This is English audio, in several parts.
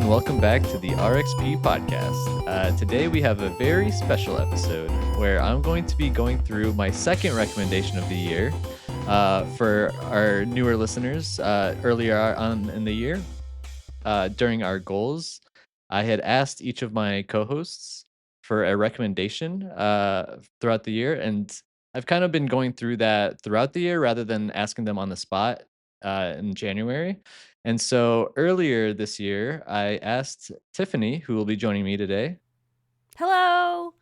and welcome back to the RXP podcast. Today we have a very special episode where I'm going to be going through my second recommendation of the year. For our newer listeners, earlier on in the year, during our goals, I had asked each of my co-hosts for a recommendation throughout the year, and I've kind of been going through that throughout the year rather than asking them on the spot in January. And so earlier this year, I asked Tiffany, who will be joining me today, Hello.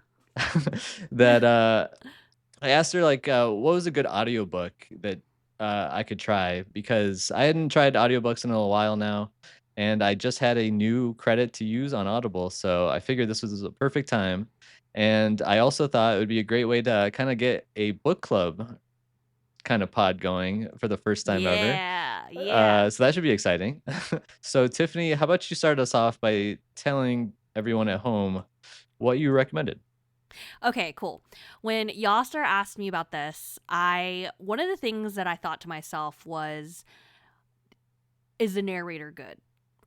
that I asked her like what was a good audiobook that I could try because I hadn't tried audiobooks in a while now, and I just had a new credit to use on Audible, so I figured this was a perfect time. And I also thought it would be a great way to kind of get a book club kind of pod going for the first time ever. Yeah, yeah. So that should be exciting. So Tiffany, how about you start us off by telling everyone at home what you recommended? Okay, cool. When Yasser asked me about this, one of the things that I thought to myself was, is the narrator good?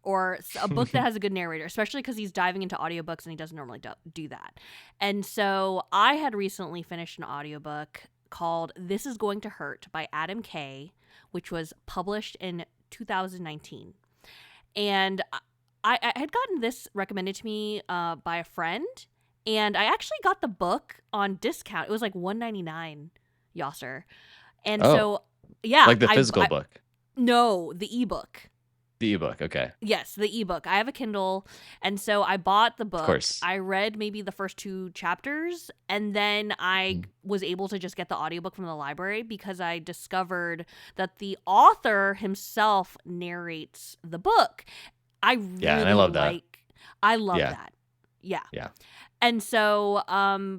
Or a book that has a good narrator, especially because he's diving into audiobooks and he doesn't normally do that. And so I had recently finished an audiobook called This Is Going to Hurt by Adam Kay, which was published in 2019. And I had gotten this recommended to me by a friend, and I actually got the book on discount. It was like $1.99, Yasser. And Oh, so, yeah, like the physical book, no, the ebook. the ebook. Okay, Yes, the ebook. I have a Kindle, and so I bought the of book. course. I read maybe the first two chapters, and then I Mm. was able to just get the audiobook from the library because I discovered that the author himself narrates the book. I Yeah, and I really love that. I love Yeah, that. Yeah. yeah. And so,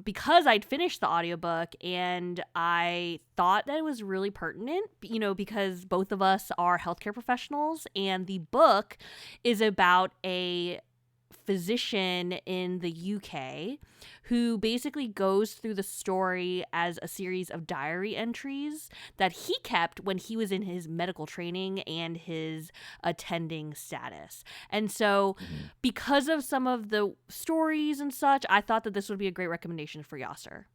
because I'd finished the audiobook and I thought that it was really pertinent, because both of us are healthcare professionals, and the book is about a physician in the UK who basically goes through the story as a series of diary entries that he kept when he was in his medical training and his attending status. And so, Mhm. because of some of the stories and such, I thought that this would be a great recommendation for Yasser.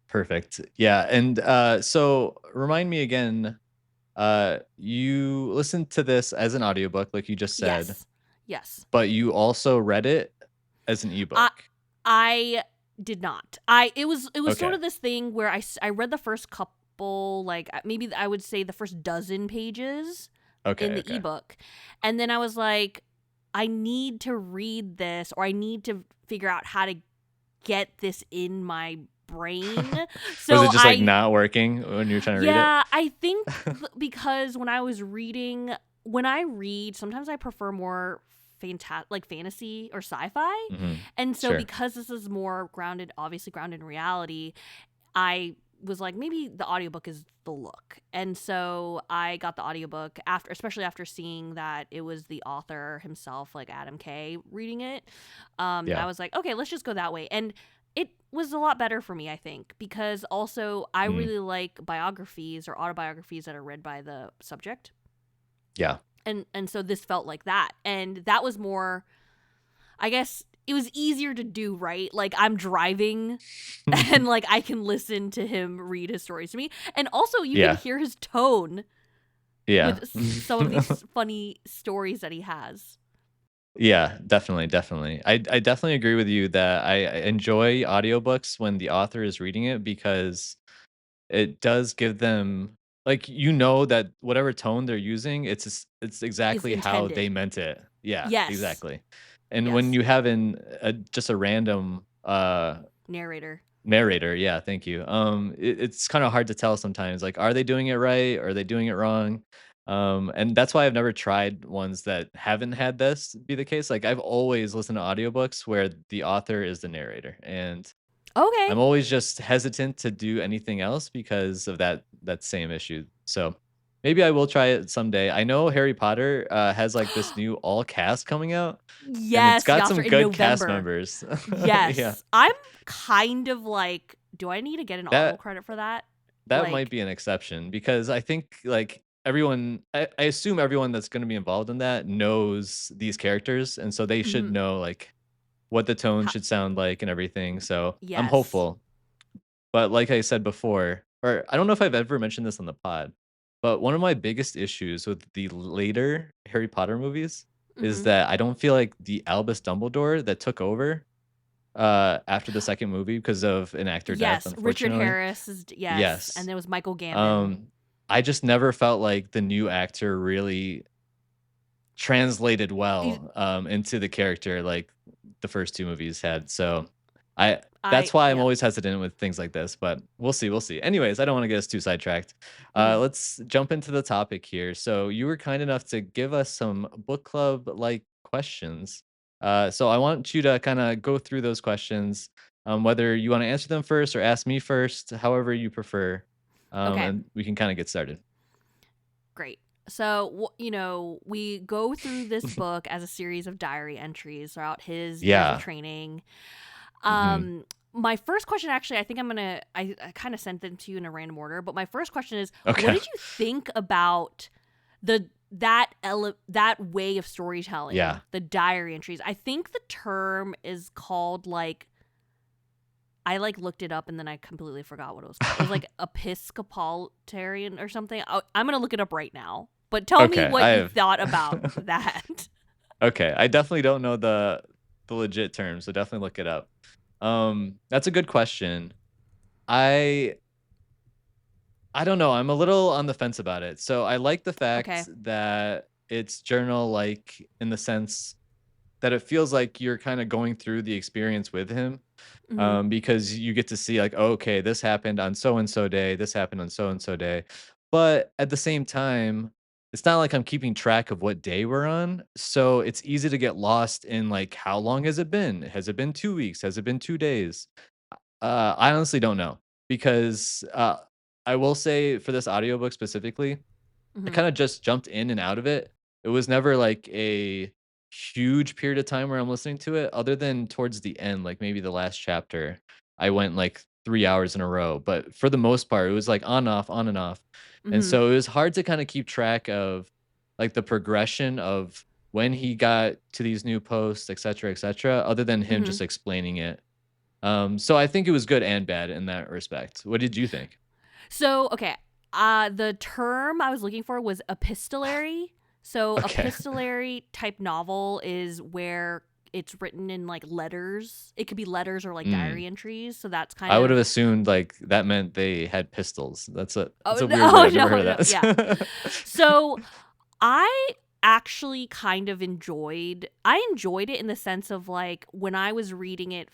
Perfect. Yeah, and so remind me again. You listened to this as an audiobook, like you just said, Yes. Yes. but you also read it as an I ebook. I did not. It was sort Okay. of this thing where I read the first couple, like maybe I would say the first dozen pages in Okay. the Okay. ebook, and then I was like, I need to read this, or I need to figure out how to get this in my brain. Was it So just like not working when you were trying to read it? I think because when I read, sometimes I prefer more like fantasy or sci-fi. Hmm. And so Sure. because this is more grounded, obviously grounded in reality, I was like, maybe the audiobook is the look. And so I got the audiobook especially after seeing that it was the author himself, like Adam Kay, reading it. Yeah. I was like, okay, let's just go that way. And it was a lot better for me, I think, because also I Mm. really like biographies or autobiographies that are read by the subject. Yeah. And so this felt like that. And that was more, I guess it was easier to do, right? Like I'm driving and like I can listen to him read his stories to me. And also you can Yeah. hear his tone Yeah. with some of these funny stories that he has. Yeah, definitely, definitely. I definitely agree with you that I enjoy audiobooks when the author is reading it because it does give them like that whatever tone they're using, it's Is exactly how they intended. meant it. Yeah, Yes. exactly. And when Yes. you have just a random Narrator. narrator, yeah, thank you. It's kind of hard to tell sometimes. Like, are they doing it right? Or are they doing it wrong? And that's why I've never tried ones that haven't had this be the case. Like, I've always listened to audiobooks where the author is the narrator, and I'm Okay. always just hesitant to do anything else because of that same issue. So maybe I will try it someday. I know Harry Potter has like this new all cast coming out, and it's Yes, got Yasser, some in good cast November. members. Yeah, Yes. I'm kind of like, do I need to get an Audible that credit for that? that might Like, be an exception because I think like everyone I assume everyone that's gonna be involved in that knows these characters, and so they should Mhm. know, like, what the tone Ho should sound like and everything, so I'm Yes. hopeful. But like I said before, or I don't know if I've ever mentioned this on the pod, but one of my biggest issues with the later Harry Potter movies is Mhm. that I don't feel like the Albus Dumbledore that took over, after the 2nd movie because of an actor death, Yes, Richard unfortunately. Harris is yes, and Yes. there was Michael Gambon. Um, I just never felt like the new actor really translated He's well, into the character like the first 2 movies had, so I I that's why I'm yep. always hesitant with things like this, but we'll see, we'll see. Anyways, I don't wanna get us too sidetracked. Mhm. Let's jump into the topic here. So you were kind enough to give us some book club-like questions. So I want you to kinda go through those questions, whether you wanna answer them first or ask me first, however you prefer, Okay, and we can kinda get started. great. So, we go through this book as a series of diary entries throughout his years of Yeah. training. Mhm. My first question, actually, I think I kind of sent them to you in a random order, but my first question is, what Okay. did you think about that way of Yeah. storytelling, the diary entries? I think the term is called like I like looked it up and then I completely forgot what it was called. It was like Episcopalitarian or something. I'm gonna look it up right now. But tell me Okay, what I you have thought about that. okay, I definitely don't know the legit term, so definitely look it up. That's a good question. I I don't know, I'm a little on the fence about it. So I like the Okay. fact that it's journal-like in the sense that it feels like you're kinda going through the experience with him. Mhm. Because you get to see like, "Oh, okay, this happened on so and so day, this happened on so and so day." But at the same time, it's not like I'm keeping track of what day we're on, so it's easy to get lost in like, how long has it been? Has it been 2 weeks? Has it been 2 days? I honestly don't know because I will say for this audiobook specifically, I Mhm. kinda just jumped in and out of it. It was never like a huge period of time where I'm listening to it other than towards the end, like maybe the last chapter. I went like 3 hours in a row, but for the most part, it was like on, off, on and off. And Mhm. so it was hard to kinda keep track of like the progression of when he got to these new posts, et cetera, other than him Mhm. just explaining it. So I think it was good and bad in that respect. What did you think? So, okay. The term I was looking for was epistolary. So, Okay. epistolary type novel is where it's written in like letters. It could be letters or like Mm. diary entries. So that's kind I would have of assumed, like, that meant they had pistols. That's oh a no, weird word, oh I've never no, heard no, of yeah. that. So I actually kind of enjoyed it in the sense of like when I was reading it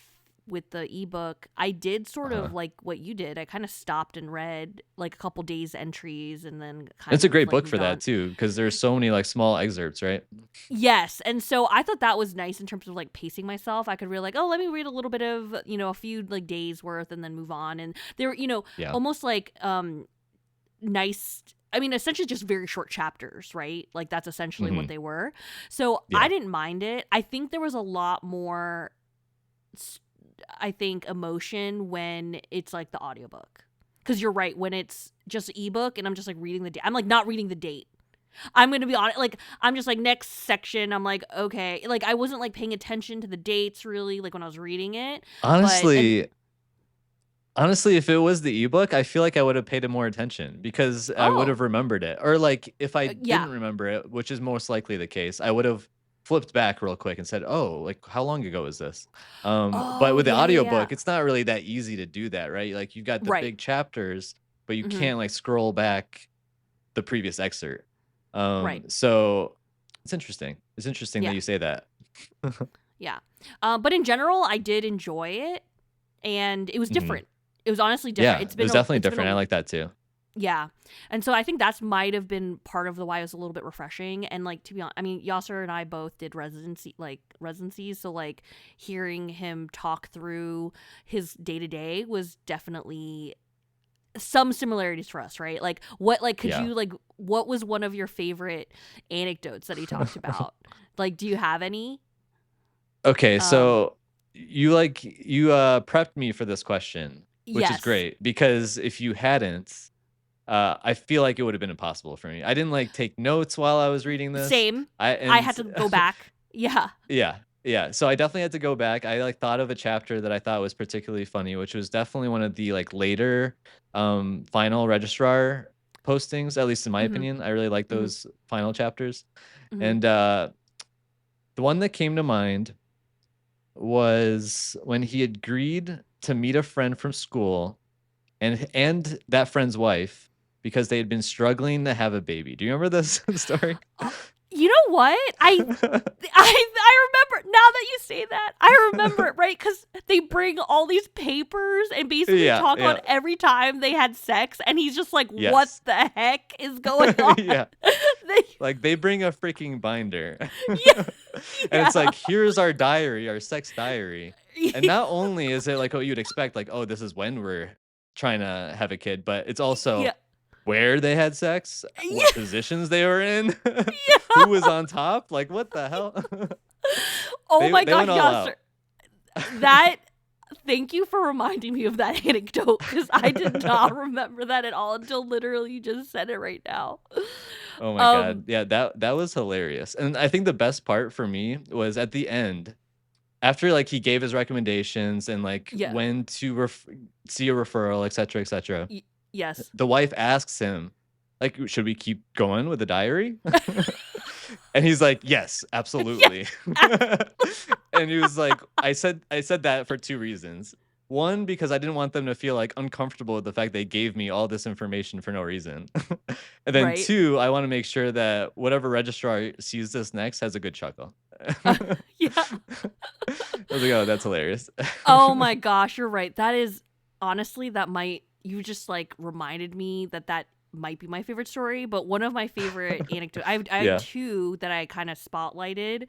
with the ebook, I did sort Uh-huh. of like what you did. I kind of stopped and read like a couple days entries and then It's kind a of great like book for moved that on. too, because there's so many, like, small excerpts, right? Yes, and so I thought that was nice in terms of like pacing myself. I could really like, oh, let me read a little bit of, a few like days worth and then move on. And they were, Yeah. almost like nice, I mean, essentially just very short chapters, right? Like that's essentially what Mhm. they were. So I Yeah. didn't mind it. I think there was a lot more s- I think emotion when it's like the audiobook. Cuz you're right, when it's just ebook and I'm just like reading the date. I'm like not reading the date. I'm going to be honest, like I'm just like next section. I'm like okay, like I wasn't like paying attention to the dates really like when I was reading it. But and Honestly honestly, if it was the ebook, I feel like I would have paid it more attention because I would oh, have remembered it. Or, like, if I yeah. didn't remember it, which is most likely the case, I would have flipped back real quick and said, "Oh, like, how long ago is this?" But Oh, with the yeah, yeah, yeah. audiobook, it's not really that easy to do that, right? Like, you got the Right. big chapters, but you Mhm. can't, like, scroll back the previous excerpt. Right. So it's interesting. It's interesting that Yeah. you say that. Yeah. But in general, I did enjoy it and it was Mhm. different. It was honestly different. Yeah, it was definitely different. I like that too. Yeah. And so I think that's might have been part of the why it was a little bit refreshing. And like to be honest, I mean, Yasser and I both did residencies, so like hearing him talk through his day to day was definitely some similarities for us, right? Like could Yeah. you like what was one of your favorite anecdotes that he talked about? Like, do you have any? Okay, Um, so you prepped me for this question, which is yes. great because if you hadn't, I feel like it would have been impossible for me. I didn't like take notes while I was reading this. Same. I I and had to go back. Yeah. Yeah, yeah. So I definitely had to go back. I like thought of a chapter that I thought was particularly funny, which was definitely one of the like later final registrar postings, at least in my Mhm. opinion. I really like Mhm. those final chapters. Mhm. And the one that came to mind was when he agreed to meet a friend from school and that friend's wife because they had been struggling to have a baby. Do you remember this story? Uh, you know what? I remember now that you say that. I remember it, right? Because they bring all these papers and basically Yeah, talk yeah. about every time they had sex, and he's just like, "What Yes. the heck is going on?" Yeah. They, Like, they bring a freaking binder. yeah, And it's yeah, like, "Here's our diary, our sex diary." And yeah, not only is it like what you'd expect, like, "Oh, this is when we're trying to have a kid," but it's also yeah, where they had sex, what yeah. positions they were in, who was on top, like, what the hell? Oh They my they gosh, went all Yasser, out. that. Thank you for reminding me of that anecdote because I did not remember that at all until literally you just said it right now. Oh my god. Um, Yeah, that was hilarious. And I think the best part for me was at the end, after, like, he gave his recommendations and, like, yeah, when to see a referral, etcetera, etcetera, yes. the wife asks him, like, "Should we keep going with the diary?" And he's like, "Yes, Yes. absolutely." And he was like, "I said that for 2 reasons. 1, because I didn't want them to feel, like, uncomfortable with the fact they gave me all this information for no reason. And then Right. 2, I wanna make sure that whatever registrar sees this next has a good chuckle." Uh, I yeah. was like, "Oh, that's hilarious." Oh my gosh, you're right. That is honestly that might you just like reminded me that that might be my favorite story, but one of my favorite anecdotes I have Yeah. two that I kind of spotlighted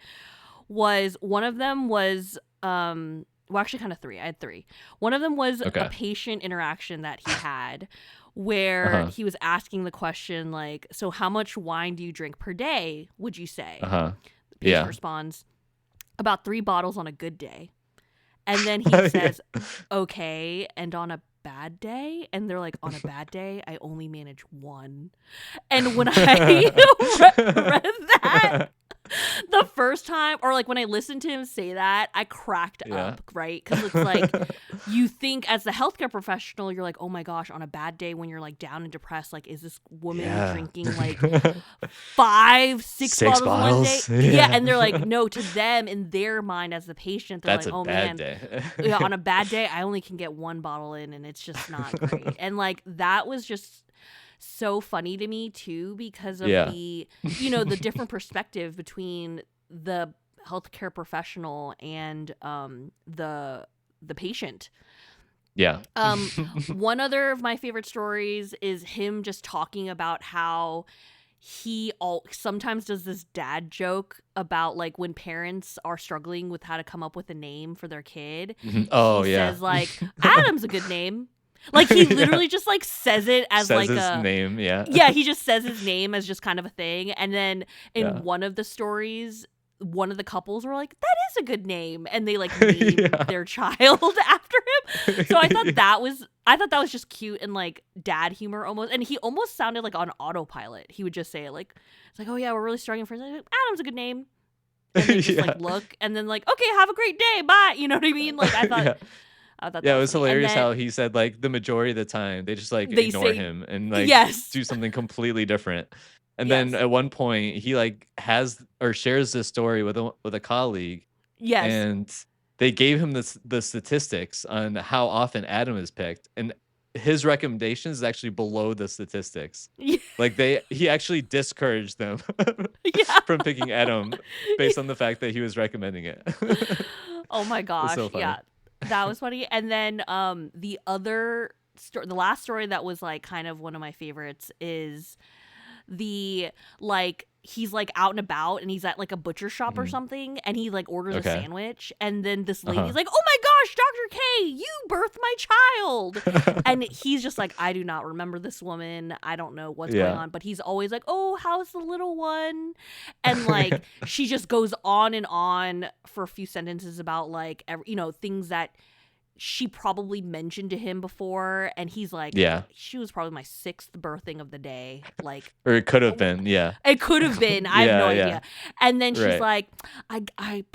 was one of them was well actually kind of three. I had three. One of them was a Okay. patient interaction that he had where Uh-huh. he was asking the question like, so how much wine do you drink per day, would you say? Uh-huh. The patient Yeah. responds, about 3 bottles on a good day. And then he Yeah. says, okay, and on a bad day? And they're like, on a bad day, I only manage one. And when I read that, the first time, or like when I listened to him say that, I cracked Yeah. up, right? Because it's like, you think as the healthcare professional, you're like, oh my gosh, on a bad day when you're like down and depressed, like, is this woman Yeah. drinking like 5, 6 6 bottles in one day? bottles? Yeah. Yeah. And they're like, no, to them, in their mind as the patient, they're That's like, a oh bad man, day. yeah, on a bad day, I only can get 1 bottle in and it's just not great. And like that was just so funny to me too because of Yeah. the the different perspective between the healthcare professional and the patient. Yeah. One other of my favorite stories is him just talking about how he all sometimes does this dad joke about like when parents are struggling with how to come up with a name for their kid. Mhm. He Oh, yeah. says like Adam's a good name. Like he Yeah. literally just like says it as Says like his a name, yeah. yeah, he just says his name as just kind of a thing. And then in Yeah. one of the stories, one of the couples were like, that is a good name. And they like name Yeah. their child after him. So I thought that was just cute and like dad humor almost. And he almost sounded like on autopilot. He would just say it like, it's like, oh yeah, we're really struggling for like, Adam's a good name. And then just Yeah. like look and then like, okay, have a great day. Bye. You know what I mean? Like Yeah. I thought Yeah, that it was was funny. And hilarious then how he said, like, the majority of the time, they just, like, they ignore say him and, like, yes. do something completely different. And then Yes. at one point, he, like, has or shares this story with a colleague, Yes. and they gave him the statistics on how often Adam is picked, and his recommendations is actually below the statistics. Like, he actually discouraged them Yeah. from picking Adam based on the fact that he was recommending it. Oh my It's so gosh. funny. Yeah. That was funny. And then the last story that was like kind of one of my favorites is the like he's like out and about and he's at like a butcher shop or Mhm. something and he like orders a Okay. sandwich and then this lady's Uh-huh. like, "Oh my gosh, Dr. K, you birthed my child." And he's just like, "I do not remember this woman. I don't know what's going Yeah. on." But he's always like, "Oh, how's the little one?" And like she just goes on and on for a few sentences about like things that she probably mentioned to him before, and he's like, Yeah. she was probably my sixth birthing of the day. Like, Or it could have been. Yeah. it could have been. I have no Yeah. Yeah. idea. And then she's Right. like,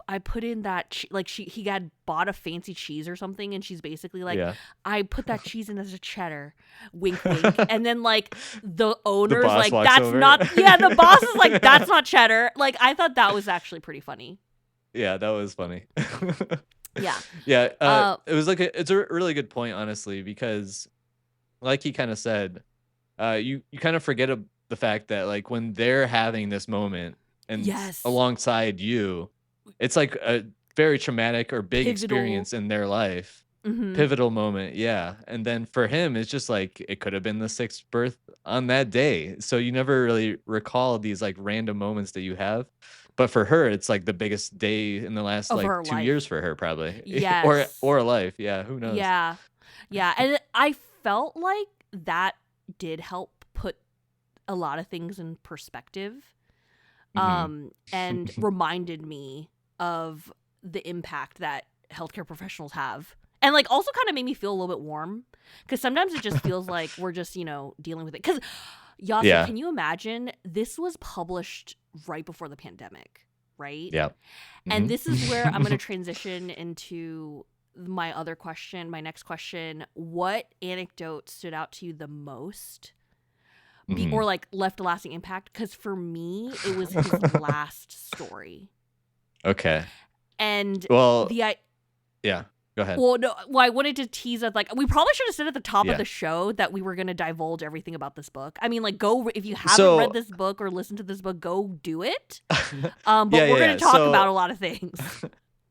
I put in that like he had bought a fancy cheese or something, and she's basically like, Yeah. I put that cheese in as a cheddar, wink wink. And then like the The owner's boss like, walks that's over. not, yeah, the boss is like, that's not cheddar. Like, I thought that was actually pretty funny. Yeah, that was funny. Yeah. Yeah, Uh it was like it's a really good point, honestly, because like he kind of said, you kind of forget the fact that like when they're having this moment and yes. alongside you, it's like a very traumatic or big Pivotal. experience in their life, Mhm. pivotal moment, yeah. And then for him, it's just like it could have been the sixth birth on that day, so you never really recall these like random moments that you have. But for her, it's like the biggest day in the last Of like her 2 years life. for her, probably, Yes. or a life. Yeah, who knows? Yeah. Yeah. And I felt like that did help put a lot of things in perspective. Hmm. And reminded me of the impact that healthcare professionals have. And like also kind of made me feel a little bit warm, because sometimes it just feels like we're just, dealing with it. Because Yasser, Yeah, can you imagine, this was published right before the pandemic, right? yeah. And Hmm. this is where I'm going to transition into my other question, my next question. What anecdote stood out to you the most? Or Hmm. like left a lasting impact? Because for me, it was his last story. Okay. And Well, the I yeah. Go ahead. well, no, well, I wanted to tease that, like, we probably should have said at the top of Yeah. the show that we were going to divulge everything about this book. I mean, like, go, if you haven't read So, this book or listened to this book, go do it. yeah, But yeah, we're going yeah. to talk about So a lot of things.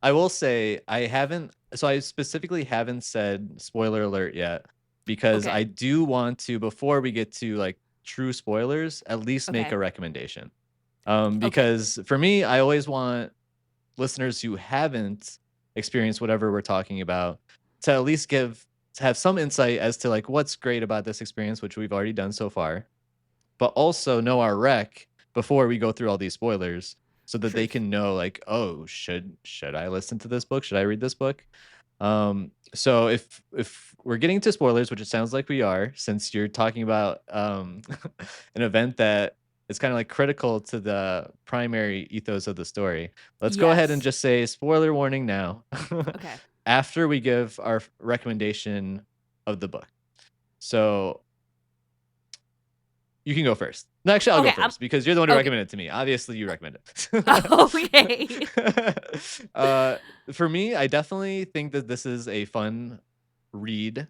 I will say I haven't. So I specifically haven't said spoiler alert yet because I Okay. do want to, before we get to like true spoilers, at least make Okay. a recommendation. Okay. Because for me, I always want listeners who haven't experienced whatever we're talking about to at least to have some insight as to like what's great about this experience, which we've already done so far, but also know our rec before we go through all these spoilers so that they Truth. can know like, oh, should I listen to this book? Should I read this book? So if we're getting to spoilers, which it sounds like we are, since you're talking about an event that is kind of like critical to the primary ethos of the story, let's go ahead and Yes. just say spoiler warning now. Okay. After we give our recommendation of the book. So you can go first. No, actually, I'll go Okay. first because you're the one who Okay. recommended it to me. Obviously, you recommended Okay. it. For me, I definitely think that this is a fun read.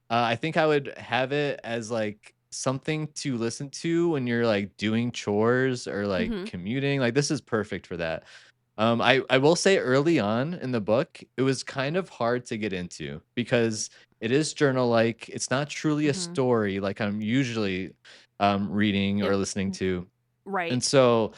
I think I would have it as like something to listen to when you're like doing chores or like Hmm. commuting. Like this is perfect for that. I will say early on in the book, it was kind of hard to get into because it is journal like. It's not truly a Hmm. story like I'm usually reading or It, listening to. right. And so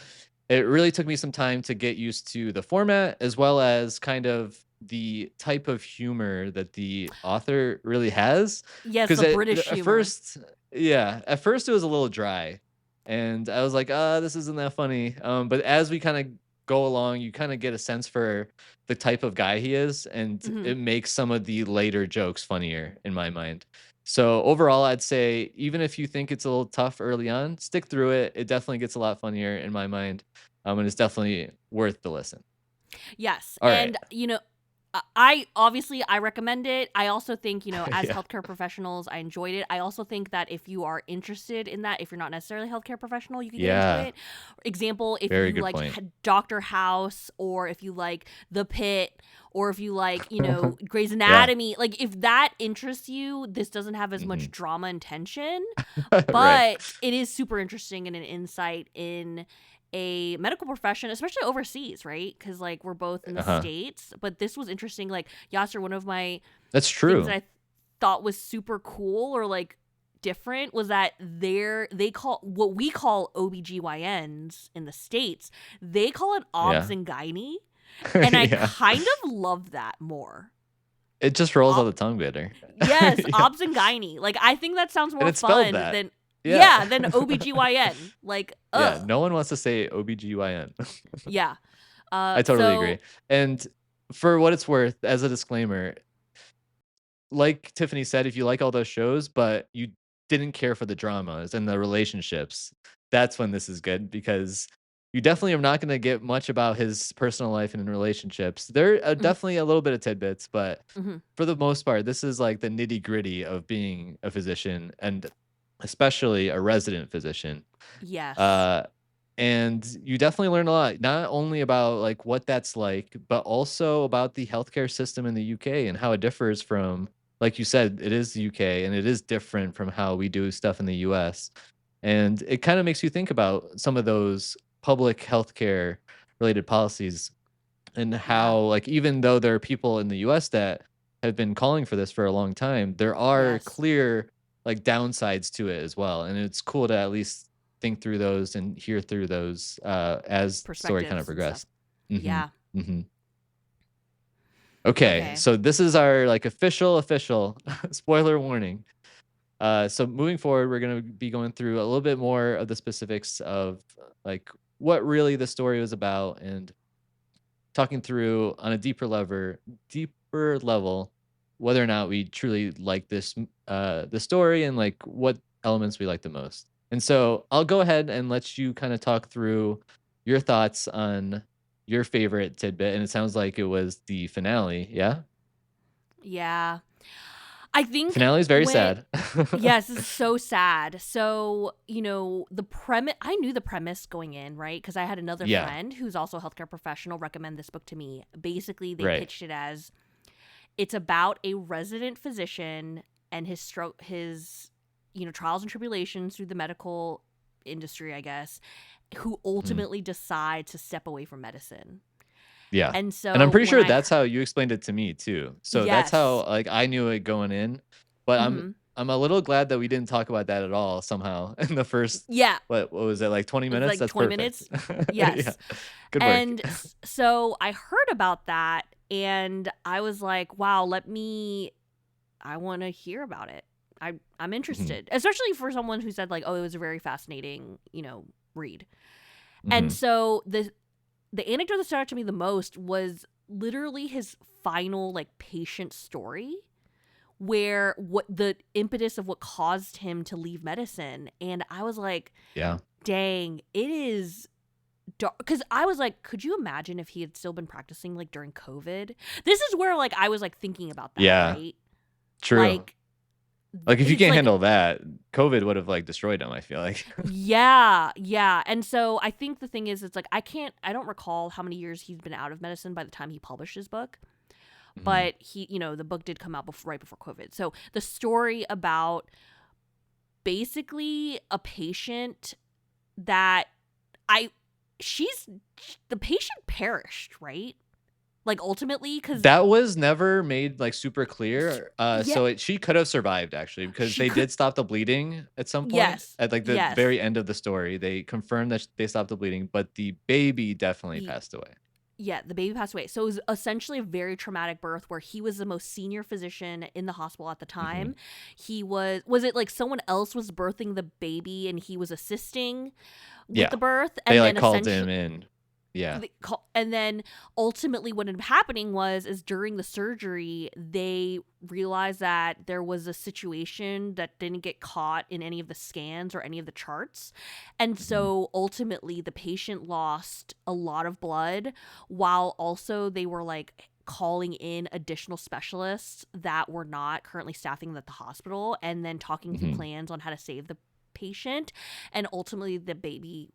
it really took me some time to get used to the format as well as kind of the type of humor that the author really has. Yes, Because the British at humor. first, yeah, at first it was a little dry. And I was like, this isn't that funny. But as we kind of go along, you kind of get a sense for the type of guy he is. And Hmm. it makes some of the later jokes funnier in my mind. So overall, I'd say even if you think it's a little tough early on, stick through it. It definitely gets a lot funnier in my mind, and it's definitely worth the listen. Yes. All right. And, I obviously I recommend it. I also think, as Yeah. healthcare professionals, I enjoyed it. I also think that if you are interested in that, if you're not necessarily a healthcare professional, you can get into Yeah. it. Example, if Very you good like point. Doctor House, or if you like The Pit, or if you like, Grey's Yeah. Anatomy, like if that interests you, this doesn't have as Hmm. much drama and tension, Right. but it is super interesting and an insight in a medical profession, especially overseas, right? Because like we're both in the Uh-huh. States, but this was interesting. Like, Yasser, one of my That's things that true. I thought was super cool or like different was that they call what we call OBGYNs in the States, they call it obs Yeah. and gynae. And I Yeah. kind of love that more. It just rolls on Ob- the tongue better. yes, Yeah. obs and gynae. Like, I think that sounds And more it's spelled fun that. than, Yeah. yeah, than OBGYN. Like, Yeah. ugh. No one wants to say OBGYN. Yeah. I totally agree. So And for what it's worth, as a disclaimer, like Tiffany said, if you like all those shows, but you didn't care for the dramas and the relationships, that's when this is good because you definitely are not going to get much about his personal life and relationships. There are Mhm. definitely a little bit of tidbits, but Mhm. for the most part, this is like the nitty gritty of being a physician and especially a resident physician. Yes. Uh, and you definitely learn a lot, not only about like what that's like, but also about the healthcare system in the UK and how it differs from, like you said, it is the UK and it is different from how we do stuff in the US. And it kind of makes you think about some of those public healthcare related policies and Yeah. how like even though there are people in the US that have been calling for this for a long time, there are Yes. clear like downsides to it as well. And it's cool to at least think through those and hear through those as the story kind of Perspectives and stuff. progressed. Hmm. Yeah. Hmm. Okay, Okay. so this is our like official spoiler warning. So moving forward, we're gonna be going through a little bit more of the specifics of like what really the story was about and talking through on a deeper level whether or not we truly like the story and like what elements we like the most. And so I'll go ahead and let you kind of talk through your thoughts on your favorite tidbit, and it sounds like it was the finale. Yeah, Yeah. I think finale is very when sad. yes, it's so sad. So, the premise, I knew the premise going in, right? Because I had another Yeah, friend who's also a healthcare professional recommend this book to me. Basically, they right. pitched it as it's about a resident physician and his trials and tribulations through the medical industry, I guess, who Mhm. ultimately decide to step away from medicine. Yeah. And And I'm so pretty when sure I that's how heard, you explained it to me too. So that's yes. how like I knew it going in. But Hmm. I'm a little glad that we didn't talk about that at all somehow in the first Yeah. what was it, like 20 It was minutes? like That's 20 perfect. minutes. Yeah. Yes. Good work. And so I heard about that and I was like, wow, I want to hear about it. I'm Mhm. interested, especially for someone who said like, oh, it was a very fascinating, read. And Mhm. so the anecdote that stood out to me the most was literally his final like patient story where what the impetus of what caused him to leave medicine. And I was like, Yeah. dang, it is dark. Because I was like, could you imagine if he had still been practicing like during COVID? This is where like I was like thinking about that, Yeah. right? True. Like Like if you it's can't like handle that, COVID would have like destroyed him, I feel like. yeah, yeah. And so I think the thing is it's like I don't recall how many years he's been out of medicine by the time he published his book, Mhm. but the book did come out right before COVID. So the story about basically a patient that I she's the patient perished, right? Like ultimately cuz That was never made, like, super clear, yeah, so she could have survived actually because she they could did stop the bleeding at some point. yes. At, like, the Yes. very end of the story, they confirmed that sh they stopped the bleeding, but the baby definitely The passed away. Yeah, the baby passed away. So it was essentially a very traumatic birth where he was the most senior physician in the hospital at the time. Mhm. He was it like someone else was birthing the baby and he was assisting with Yeah. the birth They, and like, then called him essentially in. Yeah. and then ultimately what ended up happening was is during the surgery they realized that there was a situation that didn't get caught in any of the scans or any of the charts, and Mhm. so ultimately the patient lost a lot of blood while also they were like calling in additional specialists that were not currently staffing at the hospital and then talking through Mhm. plans on how to save the patient, and ultimately the baby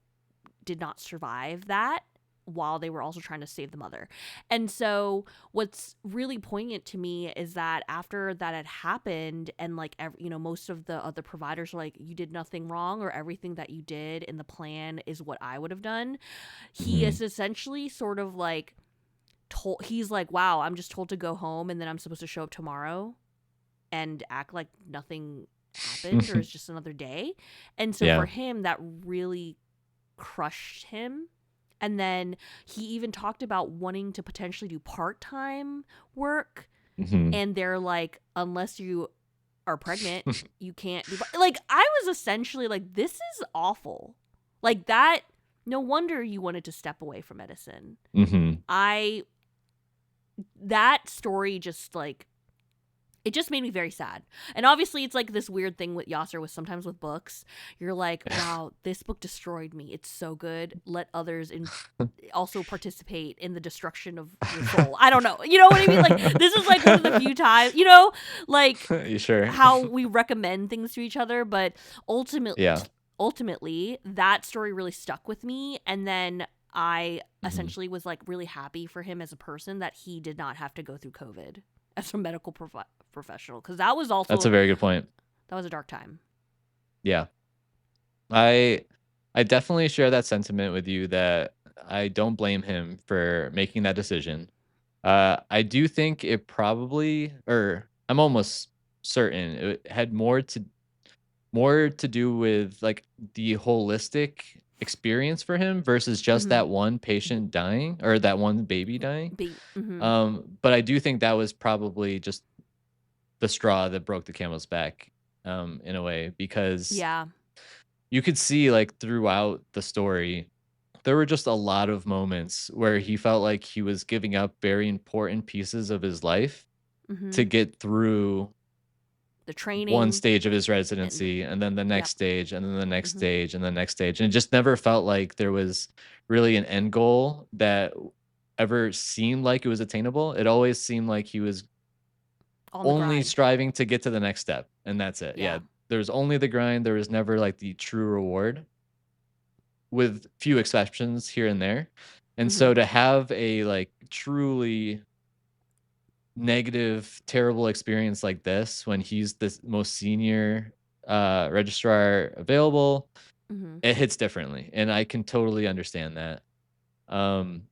did not survive that while they were also trying to save the mother. And so what's really poignant to me is that after that had happened and like most of the other providers were like you did nothing wrong or everything that you did in the plan is what I would have done. He Mhm. is essentially sort of like he's like wow, I'm just told to go home and then I'm supposed to show up tomorrow and act like nothing happened or it's just another day. And so for Yeah. him that really crushed him. And then he even talked about wanting to potentially do part-time work, Mhm. and they're like unless you are pregnant, you can't do like I was essentially like this is awful. Like that no wonder you wanted to step away from medicine. Mhm. I That story just like it just made me very sad. And obviously, it's like this weird thing with Yasser with sometimes with books. You're like, wow, this book destroyed me. It's so good. Let others also participate in the destruction of your soul. I don't know. You know what I mean? Like, this is like one of the few times, like You sure? how we recommend things to each other, but ultimately, Yeah. ultimately, that story really stuck with me. And then I Mhm. essentially was like really happy for him as a person that he did not have to go through COVID as a medical professional, because that was That's also a very good point. that was a dark time. Yeah. I I definitely share that sentiment with you that I don't blame him for making that decision. I do think it probably, or I'm almost certain it had more to do with like the holistic experience for him versus just Mm-hmm. that one patient dying or that one baby dying. Mm-hmm. But I do think that was probably just the straw that broke the camel's back, in a way, because Yeah. you could see like throughout the story, there were just a lot of moments where he felt like he was giving up very important pieces of his life Mm-hmm. to get through The one training stage of his and residency and then the next yep. stage and then the next Mm-hmm. stage and the next stage. And it just never felt like there was really an end goal that ever seemed like it was attainable. It always seemed like he was On the only grind. striving to get to the next step, and that's it. Yeah. Yeah. There's only the grind. There was never like the true reward, with few exceptions here and there. And Mm-hmm. so to have a like truly negative, terrible experience like this when he's the most senior registrar available, Mm-hmm. it hits differently. And I can totally understand that. Um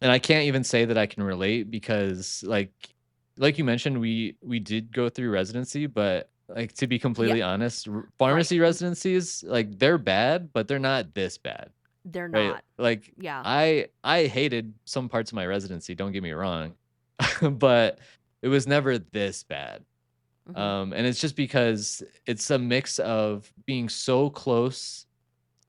and I can't even say that I can relate because like you mentioned, we did go through residency, but like to be Yeah. completely honest, Right. pharmacy residencies, like they're bad, but they're not this bad. They're Right, not. like, Yeah. I hated some parts of my residency, don't get me wrong, but it was never this bad, Mm-hmm. and it's just because it's a mix of being so close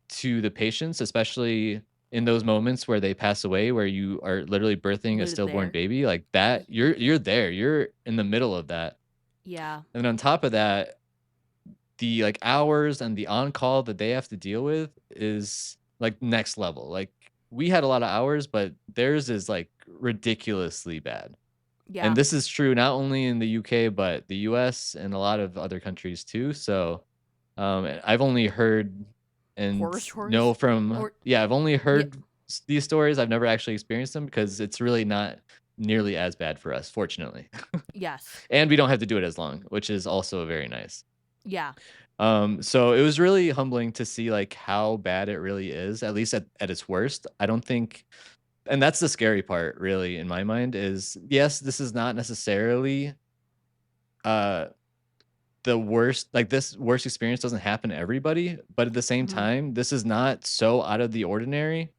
to the patients, especially in those moments where they pass away, where you are literally birthing a Literally stillborn there. baby, like that, you're there, you're in the middle of that, Yeah. and on top of that, the, like, hours and the on-call that they have to deal with is, like, next level. Like, we had a lot of hours, but theirs is, like, ridiculously bad. And Yeah. this is true not only in the UK, but the US and a lot of other countries too. So, I've only heard and Horror stories know from or yeah, I've only yeah. heard these stories. I've never actually experienced them because it's really not nearly as bad for us, fortunately. Yes. And we don't have to do it as long, which is also very nice. Yeah. So it was really humbling to see like how bad it really is, at least at its worst. I don't think, and that's the scary part, really, in my mind, is yes, this is not necessarily uh the worst, like this worst experience doesn't happen to everybody, but at the same Mm-hmm. time, this is not so out of the ordinary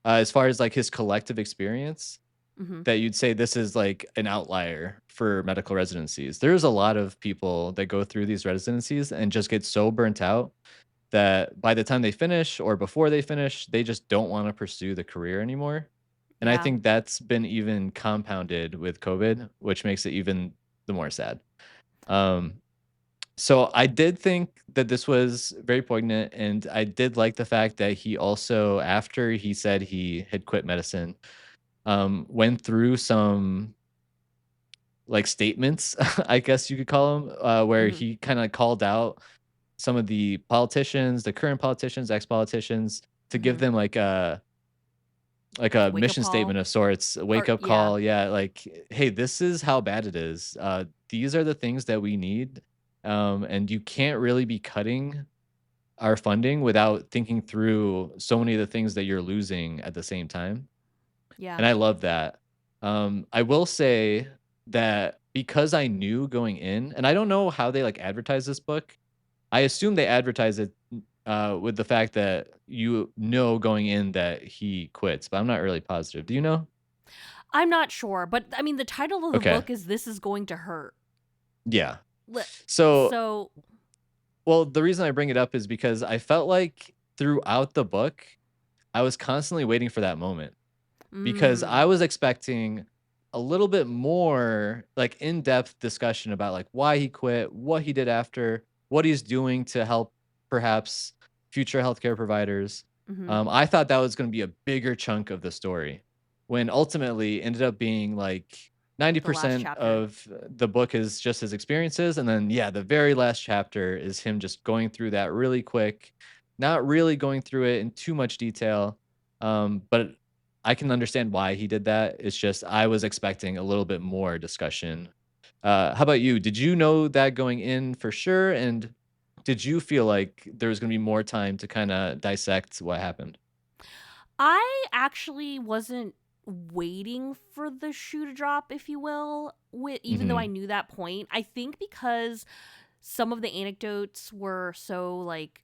as far as like his collective experience Mm-hmm. that you'd say this is like an outlier for medical residencies. There's a lot of people that go through these residencies and just get so burnt out that by the time they finish or before they finish, they just don't want to pursue the career anymore. And I Yeah. think that's been even compounded with COVID, which makes it even the more sad. Um, so I did think that this was very poignant, and I did like the fact that he also, after he said he had quit medicine, went through some like statements, I guess you could call them, where Mm-hmm. he kind of called out some of the politicians, the current politicians, ex-politicians, to give Mm-hmm. them like a Wake up mission statement call of sorts, a or wake up yeah. call. Yeah, like, hey, this is how bad it is. These are the things that we need. And you can't really be cutting our funding without thinking through so many of the things that you're losing at the same time. Yeah. And I love that. I will say that because I knew going in, and I don't know how they like advertise this book. I assume they advertise it with the fact that you know going in that he quits, but I'm not really positive. Do you know? I'm not sure, but I mean the title of the Okay. book is This Is Going to Hurt. Yeah. Li- So, So, well, the reason I bring it up is because I felt like throughout the book, I was constantly waiting for that moment because mm, I was expecting. a little bit more like in-depth discussion about like why he quit, what he did after, what he's doing to help perhaps future healthcare providers. Mhm. I thought that was going to be a bigger chunk of the story when ultimately ended up being like The last 90% chapter. of the book is just his experiences. And then, yeah, the very last chapter is him just going through that really quick, not really going through it in too much detail. But I can understand why he did that. It's just I was expecting a little bit more discussion. How about you? Did you know that going in for sure? And did you feel like there was going to be more time to kind of dissect what happened? I actually wasn't waiting for the shoe to drop, if you will, even though I Hmm. knew that point. I think because some of the anecdotes were so like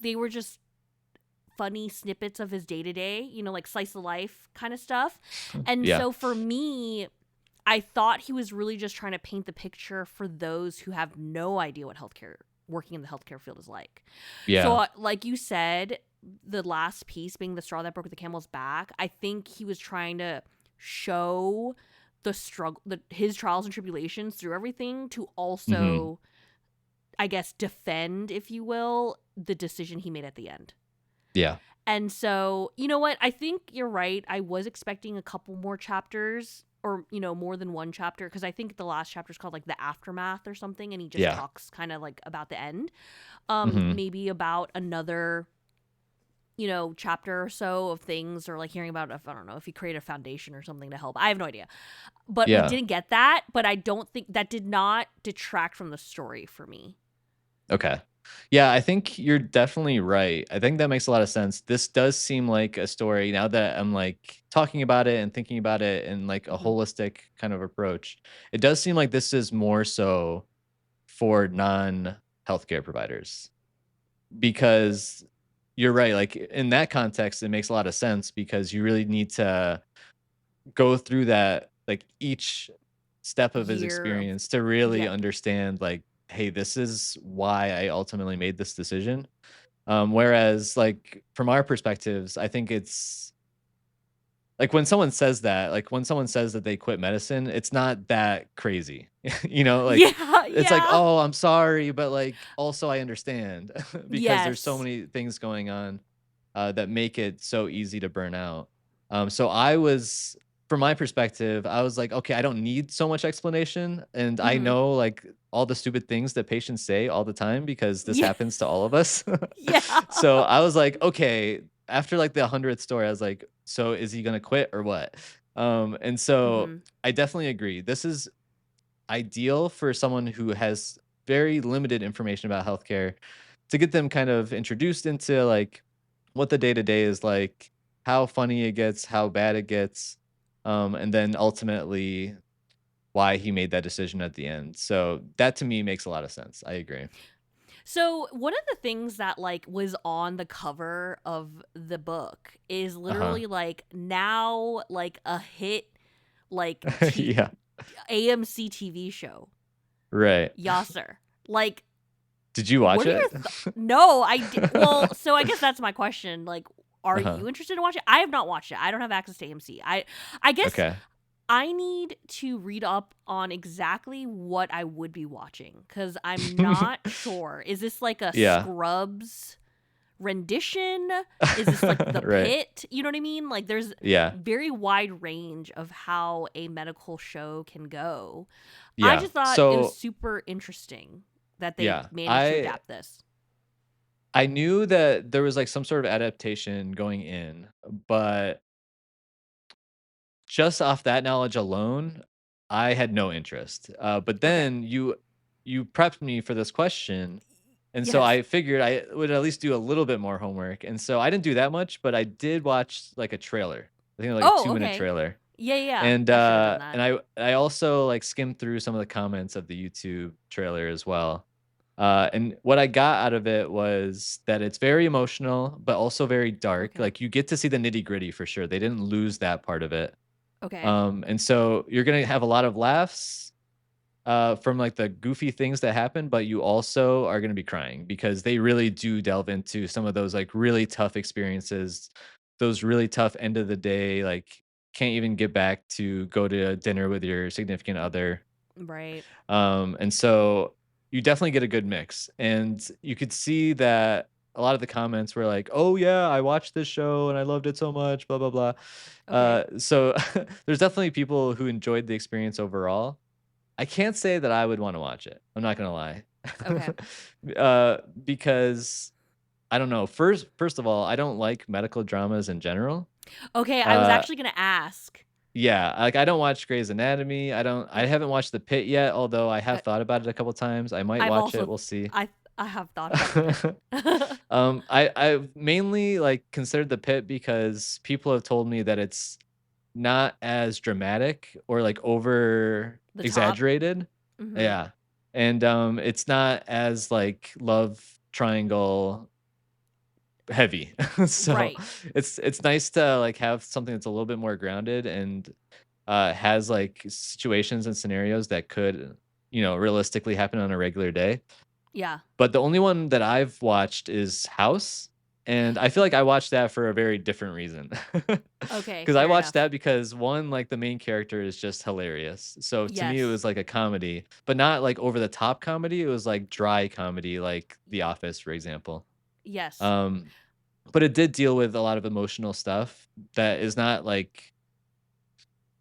they were just funny snippets of his day to day, like slice of life kind of stuff. And Yeah. so for me, I thought he was really just trying to paint the picture for those who have no idea what healthcare working in the healthcare field is like. So, Yeah. like you said, the last piece being the straw that broke the camel's back, I think he was trying to show the struggle, his trials and tribulations through everything to Hmm. also, I guess, defend, if you will, the decision he made at the end. Yeah. And so, you know what? I think you're right. I was expecting a couple more chapters or, more than one chapter because I think the last chapter is called like the aftermath or something and he just Yeah. talks kind of like about the end. Hmm. Maybe about another, chapter or so of things or like hearing about if I don't know if he created a foundation or something to help. I have no idea. But we Yeah. didn't get that, but I don't think that did not detract from the story for me. Okay. Yeah, I think you're definitely right. I think that makes a lot of sense. This does seem like a story now that I'm like talking about it and thinking about it in like a Mhm. holistic kind of approach. It does seem like this is more so for non-healthcare providers because you're right. Like in that context, it makes a lot of sense because you really need to go through that like each step of his Year of experience to really Yep. understand like, hey, this is why I ultimately made this decision. Whereas like from our perspectives, I think it's like when someone says that, like when someone says that they quit medicine, it's not that crazy. Like Yeah, it's like, yeah. "Oh, I'm sorry, but like also I understand," because there's so Yes. many things going on that make it so easy to burn out. So I was, from my perspective, I was like, okay, I don't need so much explanation, and I Mhm. know like all the stupid things that patients say all the time because this Yeah. happens to all of us. Yeah. So I was like, okay, after like the 100th story, I was like, so is he gonna quit or what? And so Mhm. I definitely agree. This is ideal for someone who has very limited information about healthcare to get them kind of introduced into like what the day to day is like, how funny it gets, how bad it gets, and then ultimately why he made that decision at the end. So that to me makes a lot of sense. I agree. So, one of the things that like was on the cover of the book is Uh huh. literally like now like a hit like Yeah. AMC TV show, Right. Yasser. Like Did you watch what are it? your No, well, so I guess that's my question. Like are Uh huh. you interested in watching it? I have not watched it. I don't have access to AMC. I guess Okay. I need to read up on exactly what I would be watching because I'm not sure. Is this like a Yeah. Scrubs rendition? Is this like The Right. Pit? You know what I mean? Like there's Yeah. very wide range of how a medical show can go. I Yeah. just thought it was So super interesting that they yeah, managed to I adapt this. I knew that there was like some sort of adaptation going in, but just off that knowledge alone, I had no interest. But Okay. then you prepped me for this question, and so Yes. I figured I would at least do a little bit more homework. And so I didn't do that much, but I did watch like a trailer. I think like a Oh, 2-minute okay. trailer. Yeah, yeah. And I should have done that. I also like skimmed through some of the comments of the YouTube trailer as well. And what I got out of it was that it's very emotional, but also very dark. Okay. Like you get to see the nitty gritty for sure. They didn't lose that part of it. Okay. And so you're gonna have a lot of laughs from like the goofy things that happen, but you also are gonna be crying because they really do delve into some of those like really tough experiences, those really tough end of the day, like can't even get back to go to dinner with your significant other. Right. And so you definitely get a good mix. And you could see that a lot of the comments were like, "Oh yeah, I watched this show and I loved it so much, blah blah blah." Okay. So there's definitely people who enjoyed the experience overall. I can't say that I would want to watch it. I'm not gonna lie. Okay. Because I don't know. First of all, I don't like medical dramas in general. Okay, I was Uh, actually gonna ask. yeah, like I don't watch Grey's Anatomy. I Okay. haven't watched The Pit yet, although I have I, thought about it a couple times. I might I've watch it. also We'll see. I I have thought about the pit. I mainly like considered The Pit because people have told me that it's not as dramatic or like over The top. exaggerated. Mhm. Yeah. And it's not as like love triangle heavy. So Right. it's nice to like have something that's a little bit more grounded and has like situations and scenarios that could, realistically happen on a regular day. Yeah. But the only one that I've watched is House, and I feel like I watched that for a very different reason. Okay, Because I fair watched enough. that because one, like the main character is just hilarious. So to me, it Yes. was like a comedy, but not like over the top comedy. It was like dry comedy, like The Office, for example. Yes. Um, but it did deal with a lot of emotional stuff that is not like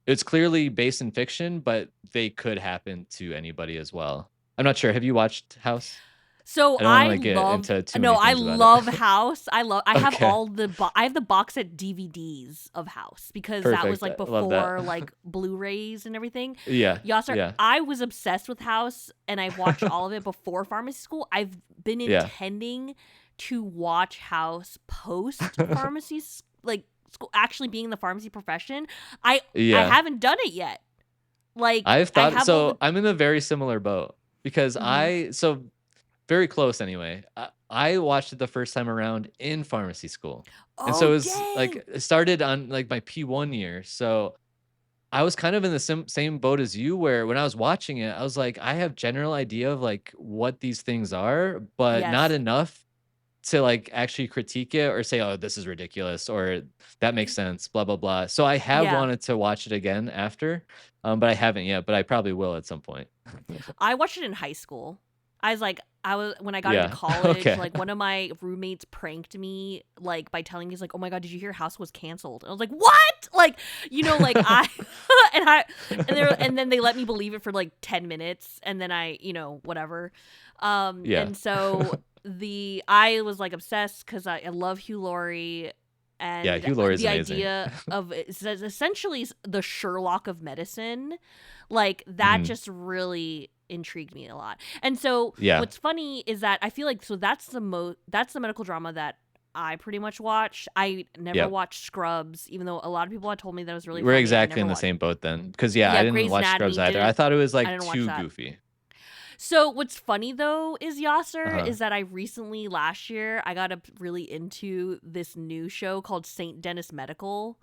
it's clearly based in fiction, but they could happen to anybody as well. I'm not sure. Have you watched House? So I don't wanna, I like, get love into too no, many I things about it. love House. I have Okay, all the I have the box set DVDs of House because that was perfect. like I love that. before like Blu-rays and everything. Yeah, Yasser, yeah, I was obsessed with House and I watched all of it before pharmacy school. I've been yeah, intending to watch House post like school, actually being in the pharmacy profession. I yeah. haven't done it yet. Like I've I thought have all so the I'm in a very similar boat because Mhm. very close anyway. I watched it the first time around in pharmacy school, and so Oh it was, like, dang. it started on, like, my P1 year, so I was kind of in the same boat as you where when I was watching it, I was like, "I have general idea of, like, what these things are, but not Yes. enough to, like, actually critique it or say, 'Oh, this is ridiculous,' or 'That makes sense,' blah, blah, blah." So I have Yeah. wanted to watch it again after, but I haven't yet, but I probably will at some point. I watched it in high school. I was when I got into Yeah. college, Okay. like one of my roommates pranked me like by telling me he's like, "Oh my god, did you hear House was canceled?" And I was like, "What?" Like, like I and I and then they let me believe it for like 10 minutes and then whatever. Yeah. And so I was like obsessed cuz I love Hugh Laurie Yeah, and Hugh Laurie's the amazing. idea of essentially the Sherlock of medicine, like that Mhm. just really intrigued me a lot. And so Yeah. what's funny is that I feel like that's the medical drama that I pretty much watch. I never Yep. watched Scrubs, even though a lot of people had told me that it was really We're funny. I exactly never in the watched. same boat then, because yeah, I Yeah, didn't Grey's watch Scrubs Anatomy either. I didn't. thought it was, I like, didn't watch too that. goofy. So what's funny though is Yasser Uh-huh. is that I recently last year I got up really into this new show called Saint Dennis Medical,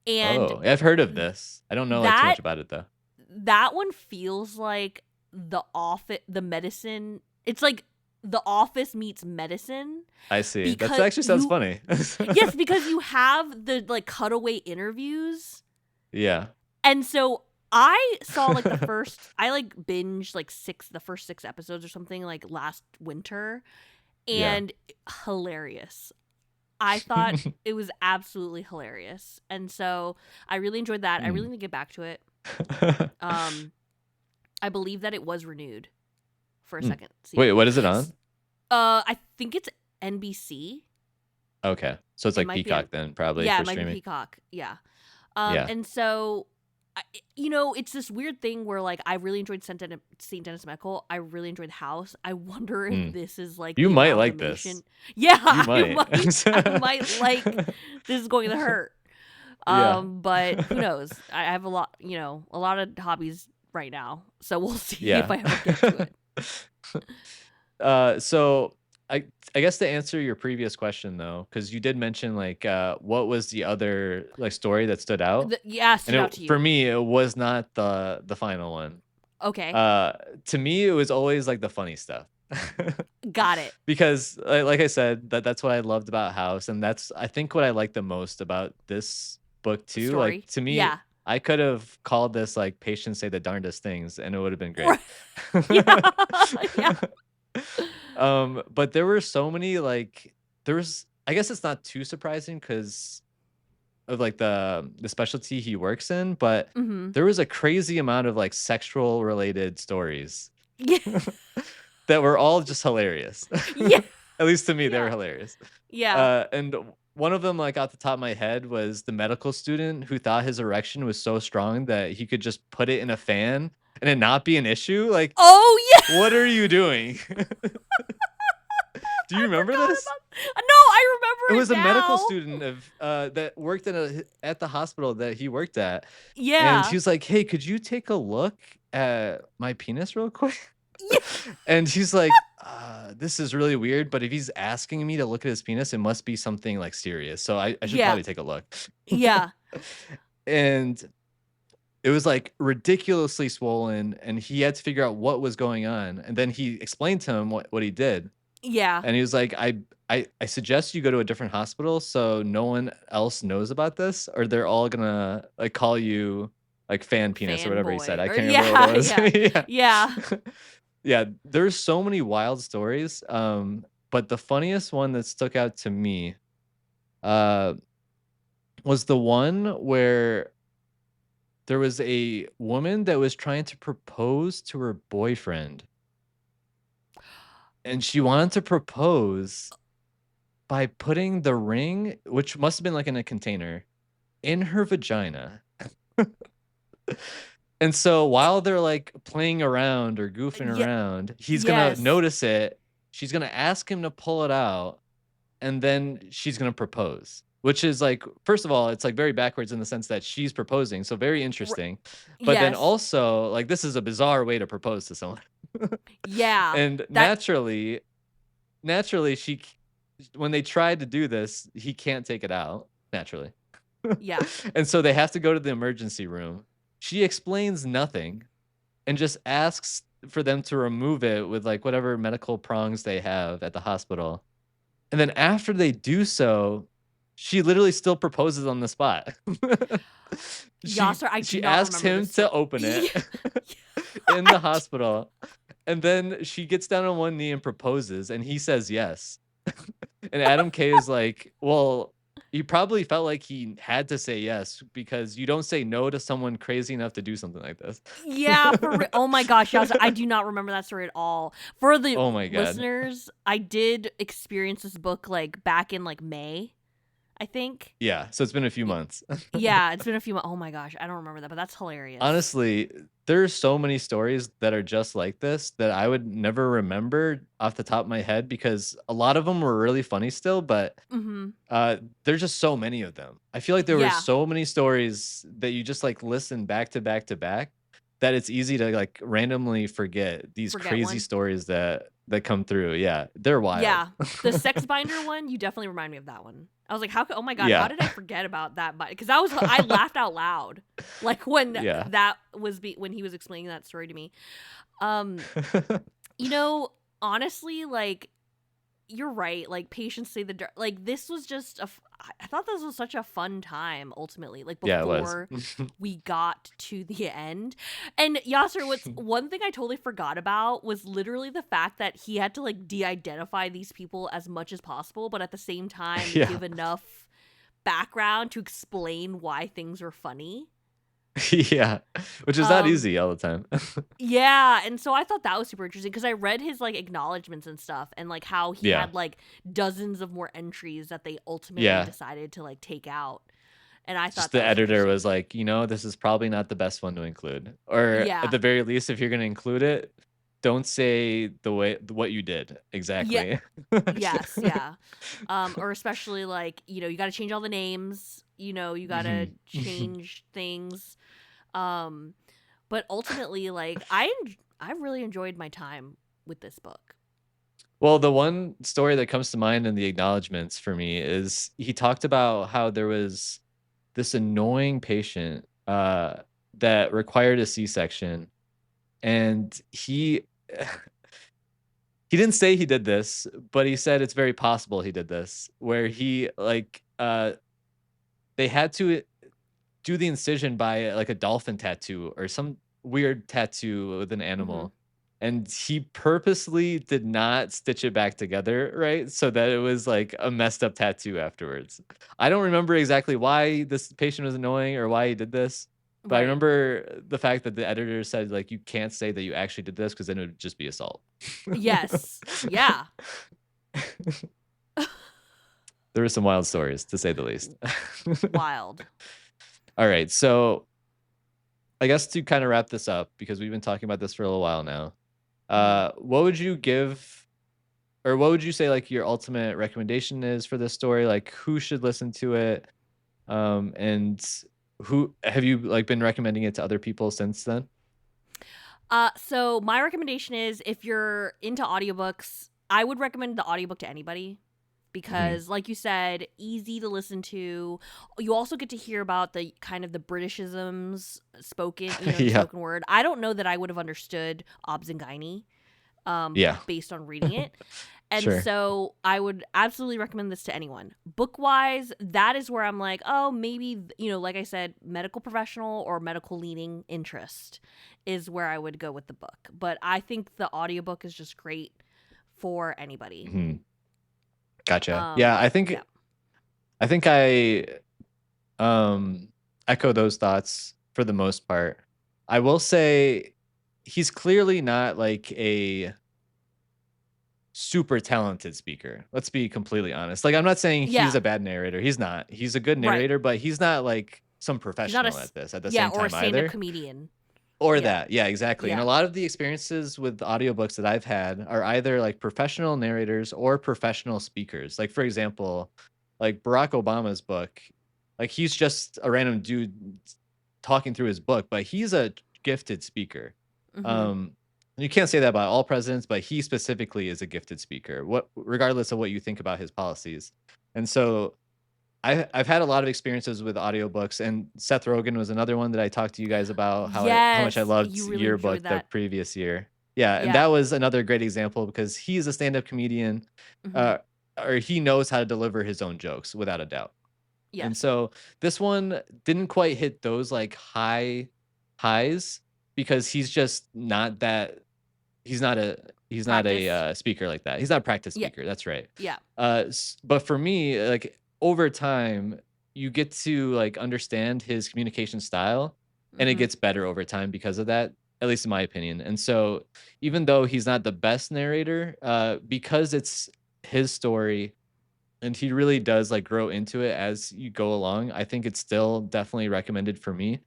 and Oh, I've heard of this. I don't know, like, too that much about it, though. that one feels like the medicine. It's like The Office meets medicine I see. That because actually sounds you funny. yes, because you have the like cutaway interviews. Yeah. And so I saw like I like binged like the first 6 episodes or something like last winter, Yeah. and hilarious. I thought it was absolutely hilarious. And so I really enjoyed that. I really Mm. need to get back to it. Um I believe that it was renewed for a Mm. second Wait, season. what is it on? I think it's NBC. Okay. So it's It like might be on Peacock then, probably Yeah, for it might be streaming. Peacock. Yeah. Yeah. And so it's this weird thing where like I really enjoyed St. Dennis Medical. I really enjoyed House. I wonder if Mm. this is like You the might like this. amalgamation. Yeah, You might. I might like this is going to hurt. Yeah. But who knows? I have a lot of hobbies right now. So we'll see if Yeah. I ever get to it. So I guess to answer your previous question though, because you did mention like what was the other like story that stood out? Yeah, And stood out to for you. me, it was not the final one. Okay. Uh to me, it was always like the funny stuff. Got it. Because like I said, that's what I loved about House, and that's I think what I like the most about this book too. Like Story. to me, Yeah. I could have called this like patients say the darndest things and it would have been great. Right. Yeah. Yeah. But there were so many like there's I guess it's not too surprising because of like the specialty he works in, but Mhm. there was a crazy amount of like sexual related stories Yeah. that were all just hilarious. Yeah. At least to me, they were Yeah. hilarious. Yeah. And one of them, like off the top of my head, was the medical student who thought his erection was so strong that he could just put it in a fan and it not be an issue. Like, Oh, yeah. what are you doing? Do you I remember forgot this? about No, I It remember was it a medical now. student of that worked at the hospital that he worked at, and he Yeah. was like, "Hey, could you take a look at my penis real quick?" Yeah. And he's like, this is really weird, but if he's asking me to look at his penis, it must be something like serious. So I should Yeah. probably take a look." Yeah. And it was like ridiculously swollen, and he had to figure out what was going on. And then he explained to him what he did. Yeah. And he was like, I suggest you go to a different hospital so no one else knows about this, or they're all gonna like call you like fan penis or whatever he said. Fanboy. I Or can't remember what it yeah, was. yeah. Yeah. Yeah. Yeah. There's so many wild stories. But the funniest one that stuck out to me uh was the one where there was a woman that was trying to propose to her boyfriend. And she wanted to propose by putting the ring, which must have been, like, in a container, in her vagina. And so while they're, like, playing around or goofing Yeah. around, he's gonna Yes. notice it, she's gonna ask him to pull it out, and then she's gonna propose, which is, like first of all, it's, like, very backwards in the sense that she's proposing, so very R- interesting, but then yes. also, like, this is a bizarre way to propose to someone. Yeah. And That naturally, when they tried to do this, he can't take it out, naturally. yeah. And so they have to go to the emergency room. She explains nothing and just asks for them to remove it with, like, whatever medical prongs they have at the hospital. And then after they do so, she literally still proposes on the spot. She Yasser, I do she not asks remember him this to story. open it Yeah. in I the d- hospital, and then she gets down on one knee and proposes, and he says yes. And Adam K is like, "Well, he probably felt like he had to say yes because you don't say no to someone crazy enough to do something like this." Yeah, oh my gosh, Yasser, I do not remember that story at all. For the Oh my god. listeners, I did experience this book like back in like May, I think. Yeah, so it's been a few months. Yeah, it's been a few months. Oh my gosh, I don't remember that, but that's hilarious. Honestly, there's so many stories that are just like this that I would never remember off the top of my head because a lot of them were really funny still, but Mm-hmm. there's just so many of them. I feel like there were Yeah, so many stories that you just like listen back to back to back that it's easy to like randomly forget these forget crazy one. stories that come through. Yeah, they're wild. Yeah, the sex binder one, you definitely remind me of that one. I was like, oh my god, how Yeah. did I forget about that? Because I laughed out loud, like when Yeah. that was when he was explaining that story to me. Um, you know, honestly, like you're right. Like patients say like this was just I thought this was such a fun time ultimately. Like Yeah, it was. before we got to the end. And Yasser, what's one thing I totally forgot about was literally the fact that he had to like de-identify these people as much as possible, but at the same time Yeah. give enough background to explain why things were funny. Yeah. Which is not Um easy all the time. Yeah, and so I thought that was super interesting because I read his like acknowledgments and stuff, and like how he Yeah. had like dozens of more entries that they ultimately Yeah. decided to like take out, and I Just thought the that was editor interesting. was like, this is probably not the best one to include. Or at Yeah, the very least, if you're gonna include it, don't say what you did yeah, exactly. yes, yeah, or especially like you got to change all the names, you got to Mhm. change things, um, but ultimately like I really enjoyed my time with this book. Well, the one story that comes to mind in the acknowledgments for me is he talked about how there was this annoying patient that required a C-section, and he didn't say he did this, but he said it's very possible he did this, where he like they had to do the incision by like a dolphin tattoo or some weird tattoo with an Mhm. animal. And he purposely did not stitch it back together, right? So that it was like a messed up tattoo afterwards. I don't remember exactly why this patient was annoying or why he did this, but I Right. remember the fact that the editor said like you can't say that you actually did this because then it would just be assault. Yes. Yeah. There were some wild stories to say the least. Wild. All right, so I guess to kind of wrap this up because we've been talking about this for a little while now. Mhm. What would you give or what would you say like your ultimate recommendation is for this story? Like who should listen to it? And who have you like been recommending it to other people since then? So my recommendation is if you're into audiobooks, I would recommend the audiobook to anybody Hmm. because like you said, easy to listen to. You also get to hear about the kind of the Britishisms spoken, the Yeah, spoken word. I don't know that I would have understood Obs and Guiney yeah, based on reading it. And sure. so I would absolutely recommend this to anyone. Book wise, that is where I'm like, oh, maybe, like I said, medical professional or medical leaning interest is where I would go with the book. But I think the audiobook is just great for anybody. Hmm. Gotcha. Yeah, Yeah. I think I um echo those thoughts for the most part. I will say he's clearly not like a super talented speaker. Let's be completely honest. Like I'm not saying he's Yeah. a bad narrator. He's not. He's a good Right. narrator, but he's not like some He's not professional at this at the yeah, same or a time stand up either. comedian. Or Yeah. that. Yeah, exactly. And a Yeah. lot of the experiences with audiobooks that I've had are either like professional narrators or professional speakers. Like for example, like Barack Obama's book, like he's just a random dude talking through his book, but he's a gifted speaker. Hmm. Um you can't say that about all presidents, but he specifically is a gifted speaker. What regardless of what you think about his policies. And so I've had a lot of experiences with audiobooks, and Seth Rogen was another one that I talked to you guys about how much I Yes. loved You really enjoyed Yearbook the that. previous year. Yeah, and that Yeah. was another great example because he's a stand-up comedian, Hmm. uh, or he knows how to deliver his own jokes without a doubt. And Yes. so this one didn't quite hit those like highs because he's just not that he's not a Practiced. speaker like that. He's not a practice Yeah. speaker, that's right. Yeah. But for me, like, over time, you get to, like, understand his communication style, and it Hmm. gets better over time because of that, at least in my opinion, and so, even though he's not the best narrator, because it's his story and he really does, like, grow into it as you go along, I think it's still definitely recommended for me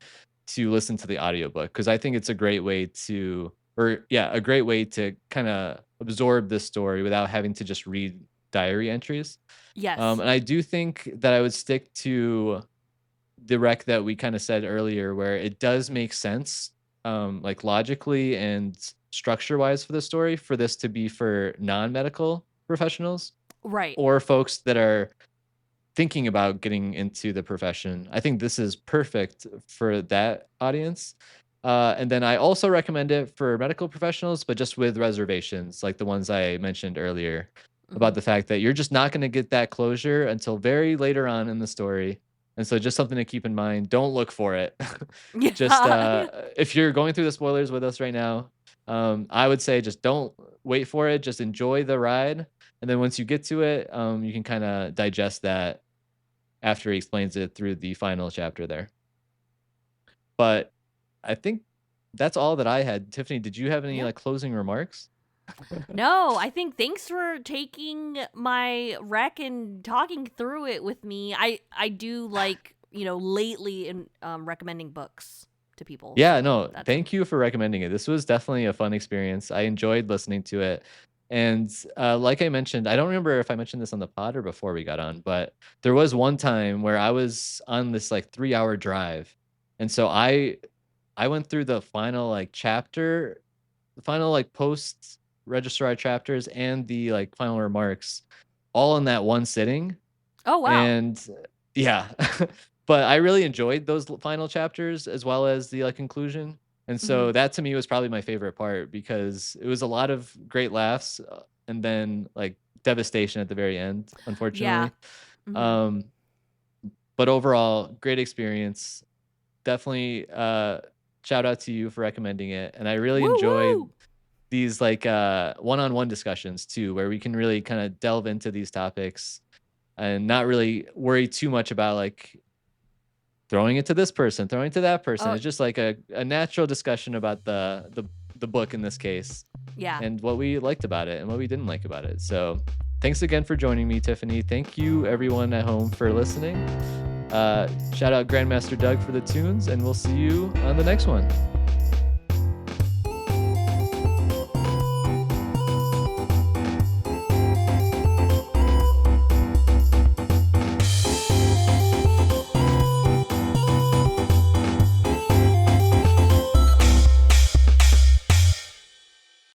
to listen to the audiobook because I think it's a great way to or yeah, a great way to kinda absorb this story without having to just read diary entries. Yes. And I do think that I would stick to the rec that we kinda said earlier where it does make sense, like, logically and structure-wise for the story for this to be for non-medical professionals Right. or folks that are thinking about getting into the profession. I think this is perfect for that audience. And then I also recommend it for medical professionals, but just with reservations, like the ones I mentioned earlier about Hmm. the fact that you're just not going to get that closure until very later on in the story. And so just something to keep in mind. Don't look for it. Just Yeah. if you're going through the spoilers with us right now, I would say just don't wait for it. Just enjoy the ride. And then once you get to it, you can kind of digest that after he explains it through the final chapter there. But I think that's all that I had. Tiffany, did you have any Yeah. like closing remarks? No, I think thanks for taking my rec and talking through it with me. I do like, lately in recommending books to people. Yeah, So no, that's thank you for recommending it. This was definitely a fun experience. I enjoyed listening to it. And like I mentioned, I don't remember if I mentioned this on the pod or before we got on, but there was one time where I was on this like 3 hour drive. And so I went through the final like chapter, the final like post registrar chapters and the like final remarks all in that one sitting. Oh wow. And yeah, but I really enjoyed those final chapters as well as the like conclusion. And Hmm. so that to me was probably my favorite part because it was a lot of great laughs and then like devastation at the very end, Yeah. unfortunately. Hmm. Um, but overall, great experience. definitely shout out to you for recommending it. And I really Woo enjoyed woo. these like one-on-one discussions too, where we can really kind of delve into these topics and not really worry too much about like throwing it to this person, throwing it to that person. Oh, It's just like a natural discussion about the book in this case yeah. and what we liked about it and what we didn't like about it. So thanks again for joining me, Tiffany. Thank you everyone at home for listening. Shout out Grandmaster Doug for the tunes, and we'll see you on the next one.